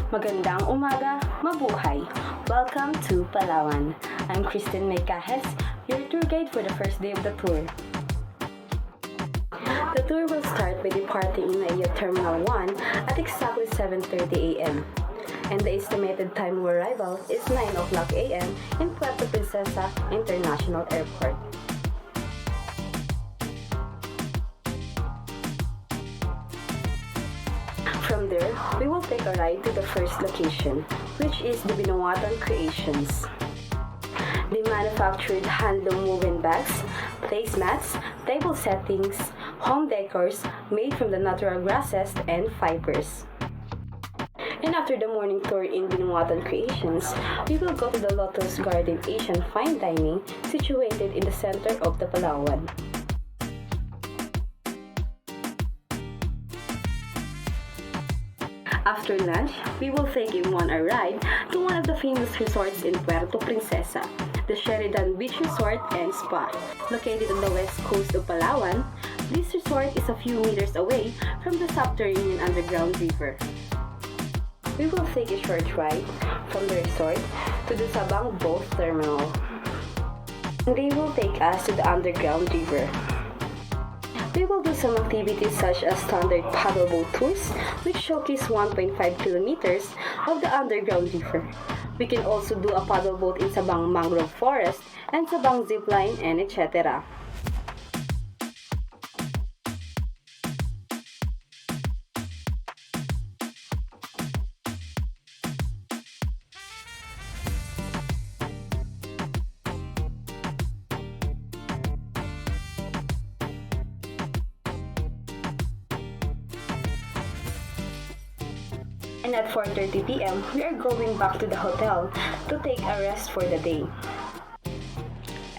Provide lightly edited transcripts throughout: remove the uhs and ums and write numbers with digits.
Magandang umaga, mabuhay! Welcome to Palawan. I'm Kristen Maycajes, your tour guide for the first day of the tour. The tour will start by departing in NAIA Terminal 1 at exactly 7:30 a.m. And the estimated time of arrival is 9 o'clock a.m. in Puerto Princesa International Airport. From there, we will take a ride to the first location, which is the Binuatan Creations. They manufactured handloom woven bags, placemats, table settings, home decors made from the natural grasses and fibers. And after the morning tour in Binuatan Creations, we will go to the Lotus Garden Asian Fine Dining situated in the center of the Palawan. After lunch, we will take a one-hour ride to one of the famous resorts in Puerto Princesa, the Sheridan Beach Resort and Spa. Located on the west coast of Palawan, this resort is a few meters away from the subterranean underground river. We will take a short ride from the resort to the Sabang Boat Terminal. They will take us to the underground river. We will do some activities such as standard paddleboat tours, which showcase 1.5 kilometers of the underground river. We can also do a paddleboat in Sabang Mangrove Forest and Sabang Zipline and etc. And at 4:30 p.m., we are going back to the hotel to take a rest for the day.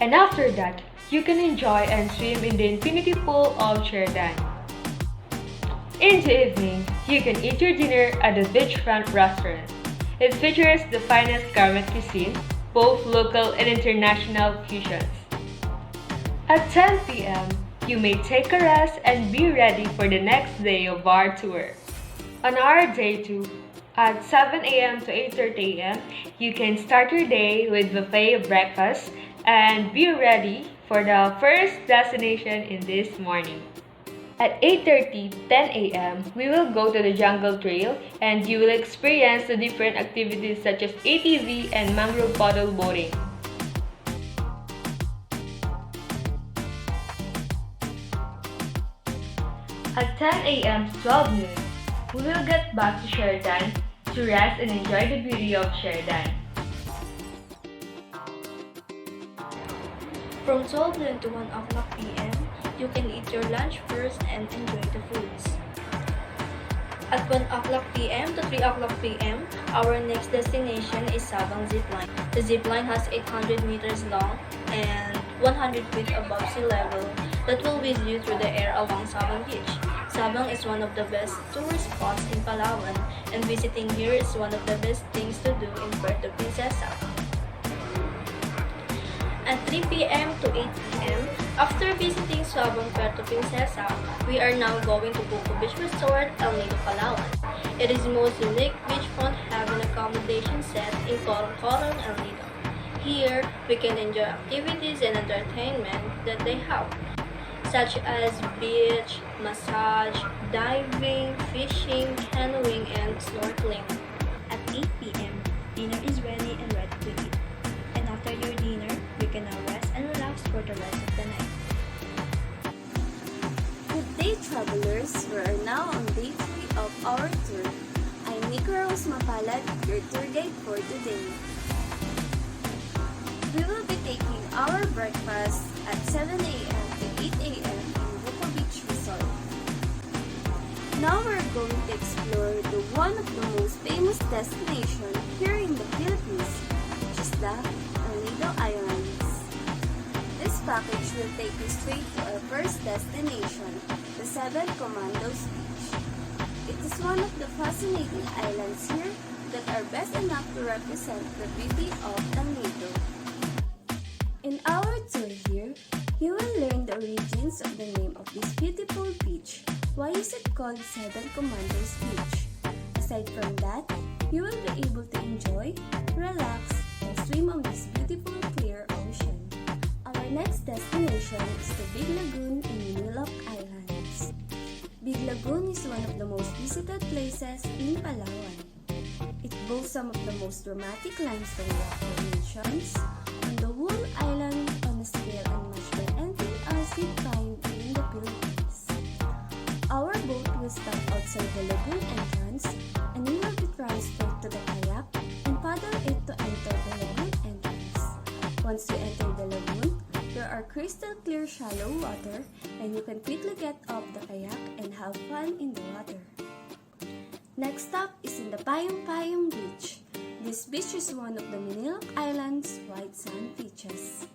And after that, you can enjoy and swim in the infinity pool of Sheridan. In the evening, you can eat your dinner at the beachfront restaurant. It features the finest gourmet cuisine, both local and international fusions. At 10 p.m., you may take a rest and be ready for the next day of our tour. On our day 2, at 7 a.m. to 8:30 a.m., you can start your day with buffet breakfast and be ready for the first destination in this morning. At 8:30, 10 a.m., we will go to the jungle trail and you will experience the different activities such as ATV and mangrove paddle boating. At 10 a.m. to 12 noon, we will get back to Sheridan to rest and enjoy the beauty of Sheridan. From 12 noon to 1 o'clock p.m., you can eat your lunch first and enjoy the foods. At 1 o'clock p.m. to 3 o'clock p.m., our next destination is Sabang Zipline. The zipline has 800 meters long and 100 feet above sea level that will whiz you through the air along Sabang Beach. Sabang is one of the best tourist spots in Palawan, and visiting here is one of the best things to do in Puerto Princesa. At 3 p.m. to 8 p.m., after visiting Sabang Puerto Princesa, we are now going to Buko Beach Resort, El Nido, Palawan. It is the most unique beachfront having accommodation set in Corong-Corong, El Nido. Here, we can enjoy activities and entertainment that they have, such as beach, massage, diving, fishing, canoeing, and snorkeling. At 8 p.m., dinner is ready and ready to eat. And after your dinner, you can now rest and relax for the rest of the night. Good day, travelers! We are now on day 3 of our tour. I'm Nicoros Mapalad, your tour guide for today. We will be taking our breakfast at 7 a.m. to 8 a.m. in Buko Beach Resort. Now we're going to explore one of the most famous destinations here in the Philippines, which is the El Nido Islands. This package will take you straight to our first destination, the Seven Commandos Beach. It is one of the fascinating islands here that are best enough to represent the beauty of El Nido. In our tour here, you will learn the origins of the name of this beautiful beach. Why is it called Seven Commandos Beach? Aside from that, you will be able to enjoy, relax, and swim on this beautiful clear ocean. Our next destination is the Big Lagoon in Manilok Islands. Big Lagoon is one of the most visited places in Palawan. It boasts some of the most dramatic limestone rock formations on the whole island on a scale unmatched by anything else you find in the Philippines. Our boat will stop outside the lagoon entrance and we will be transferred to the kayak and paddle it to enter the lagoon entrance. Once you enter the lagoon, there are crystal clear shallow water and you can quickly get off the kayak and have fun in the water. Next stop is in the Payong Payong Beach. This beach is one of the Manilok Island's white sand beaches.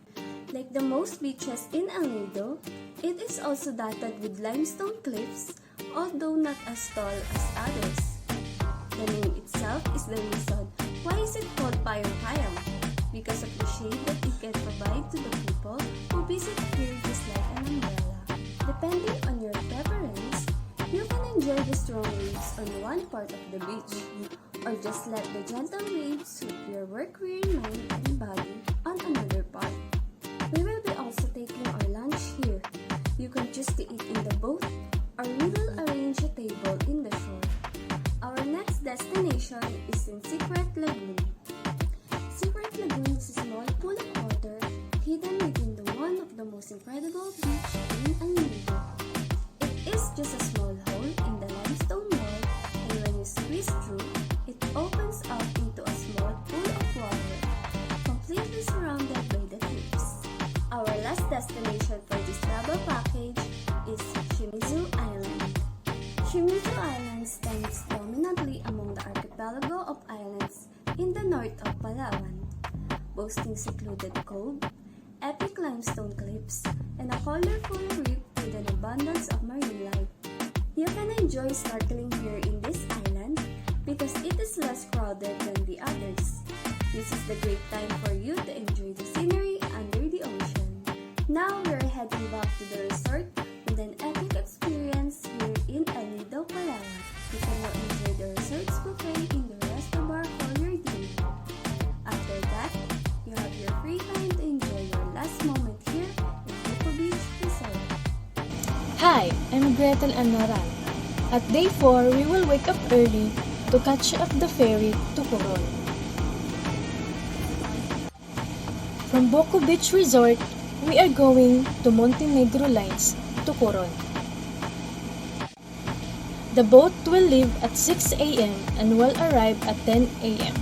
Like the most beaches in El Nido, it is also dotted with limestone cliffs, although not as tall as others. The name itself is the reason why is it called Payong Payong, because of the shade that it can provide to the people who visit here just like an umbrella. Depending on your preference, you can enjoy the strong waves on one part of the beach, or just let the gentle waves soothe your work-weary mind and body on another part. We will be also taking our lunch here. You can choose to eat in the boat, or we will arrange a table in the shore. Our next destination is in Secret Lagoon. Secret Lagoon is a small pool of water hidden within the one of the most incredible beach in El Nido. It is just a small hole in the limestone wall, and when you squeeze through, it opens up into a small pool of water, completely surrounded by the cliffs. Our last destination for this travel package is Shimizu Island. Shimizu Island stands dominantly among the archipelago of islands in the north of Palawan, boasting secluded cove, epic limestone cliffs, and a colorful reef with an abundance of marine life. You can enjoy snorkeling here in this island because it is less crowded than the others. This is the great time for you to enjoy the scenery under the ocean. Now we are heading back to the resort with an epic experience here in El Nido, Palawan. You can now enjoy the resort's buffet in the resto bar for your dinner. After that, you have your free time to enjoy your last moment here in Buko Beach Resort. Hi, I'm Gretel Anaran. At day 4, we will wake up early to catch up the ferry to Coron. From Buko Beach Resort, we are going to Montenegro Lines to Coron. The boat will leave at 6 a.m. and will arrive at 10 a.m.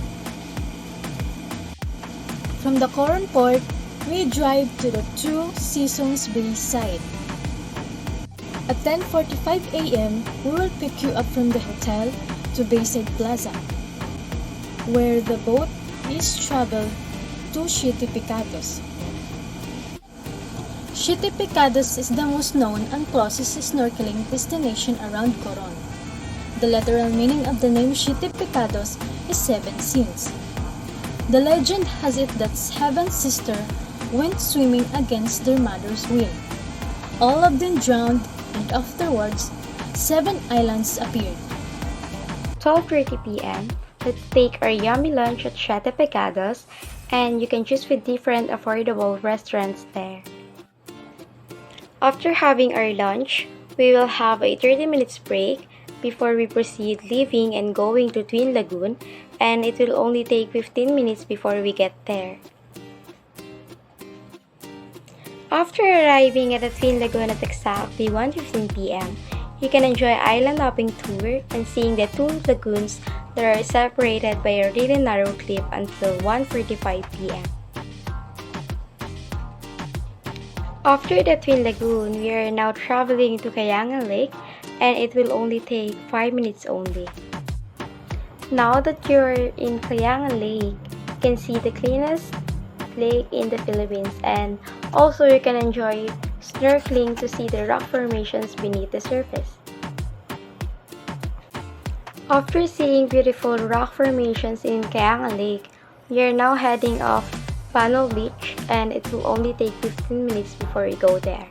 From the Coron port, we drive to the Two Seasons Bay side. At 10:45 a.m., we will pick you up from the hotel to Bayside Plaza, where the boat is traveled to Siete Picados. Siete Picados is the most known and closest snorkeling destination around Coron. The literal meaning of the name Siete Picados is 7 sins. The legend has it that 7 sisters went swimming against their mother's will. All of them drowned, and afterwards, 7 islands appeared. 12:30 p.m. Let's take our yummy lunch at Siete Pecados, and you can choose with different affordable restaurants there. After having our lunch, we will have a 30 minutes break before we proceed leaving and going to Twin Lagoon, and it will only take 15 minutes before we get there. After arriving at the Twin Lagoon at exactly 1:15 p.m., you can enjoy island hopping tour and seeing the 2 lagoons that are separated by a really narrow cliff until 1:45 p.m. After the Twin Lagoon, we are now traveling to Kayangan Lake, and it will only take 5 minutes only. Now that you're in Kayangan Lake, you can see the cleanest lake in the Philippines, and also you can enjoy snorkeling to see the rock formations beneath the surface. After seeing beautiful rock formations in Kayangan Lake, we are now heading off Banal Beach, and it will only take 15 minutes before we go there.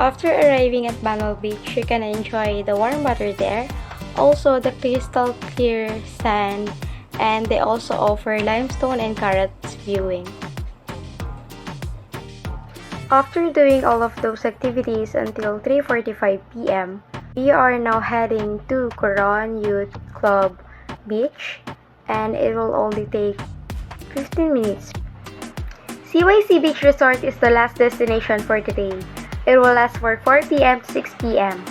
After arriving at Banal Beach, you can enjoy the warm water there. also the crystal clear sand, and they also offer limestone and carrots viewing. After doing all of those activities until 3:45 p.m., we are now heading to Coron Youth Club Beach, and it will only take 15 minutes. CYC Beach Resort is the last destination for today. It will last for 4 p.m. to 6 p.m.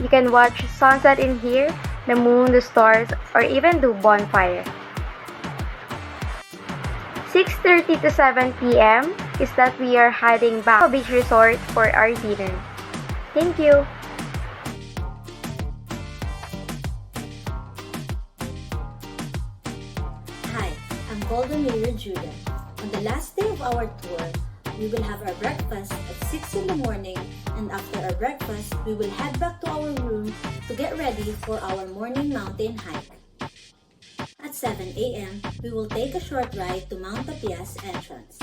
You can watch sunset in here, the moon, the stars, or even do bonfire. 6:30 to 7 p.m. is that we are heading back to Beach Resort for our dinner. Thank you! Hi, I'm Golden Mayor Julia. On the last day of our tour, we will have our breakfast at 6 in the morning, and after our breakfast, we will head back to our room to get ready for our morning mountain hike. At 7 a.m., we will take a short ride to Mount Tapias entrance.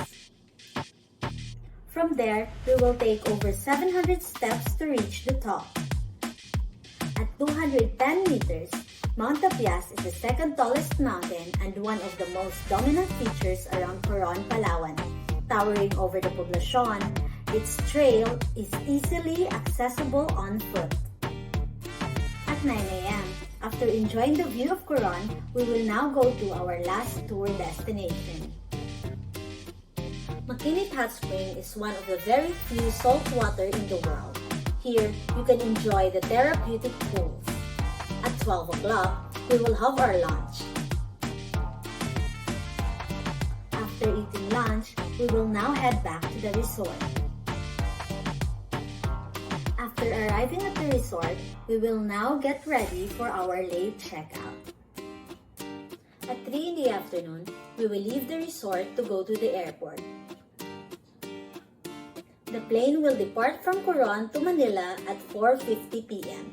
From there, we will take over 700 steps to reach the top. At 210 meters, Mount Tapias is the second tallest mountain and one of the most dominant features around Coron, Palawan. Towering over the poblacion, its trail is easily accessible on foot. At 9 a.m., after enjoying the view of Coron, we will now go to our last tour destination. Makinit Hot Spring is one of the very few salt water in the world. Here, you can enjoy the therapeutic pools. At 12 o'clock, we will have our lunch. After eating lunch, we will now head back to the resort. After arriving at the resort, we will now get ready for our late checkout. At 3 in the afternoon, we will leave the resort to go to the airport. The plane will depart from Coron to Manila at 4:50 p.m.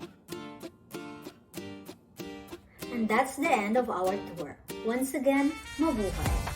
And that's the end of our tour. Once again, mabuhay!